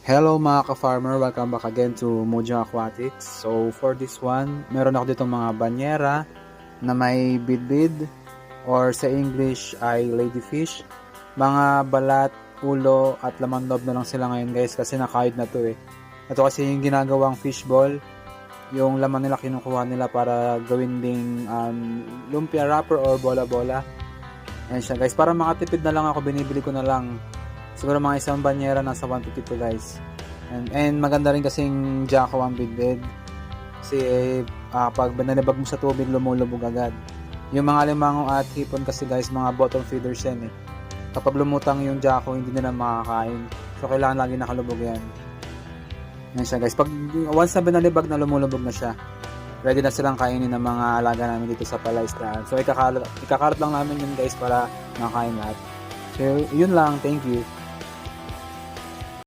Hello mga ka-farmer, welcome back again to Mojang Aquatics. So for this one, meron ako dito mga banyera na may bidbid or sa English ay ladyfish. Mga balat, ulo at laman loob na lang sila ngayon guys kasi nakahid na to eh. Ito kasi yung ginagawang fishball, yung laman nila kinukuha nila para gawin ding lumpia wrapper or bola-bola. Ayan siya guys, para makatipid na lang ako, binibili ko na lang. Siguro mga isang banyera nasa 150 to guys. And maganda rin kasing Jacko ang bidbid. Kasi pag nanibag mo sa tubig, lumulubog agad. Yung mga limango at hipon kasi guys, mga bottom feeders yan eh. Kapag lumutang yung Jacko, hindi nila makakain. So kailangan lagi nakalubog yan. Yan siya guys. Pag once na binalibag na, lumulubog na siya. Ready na silang kainin ng mga alaga namin dito sa palaistaan. So ikakalat lang namin yun guys para makain lahat. So yun lang. Thank you.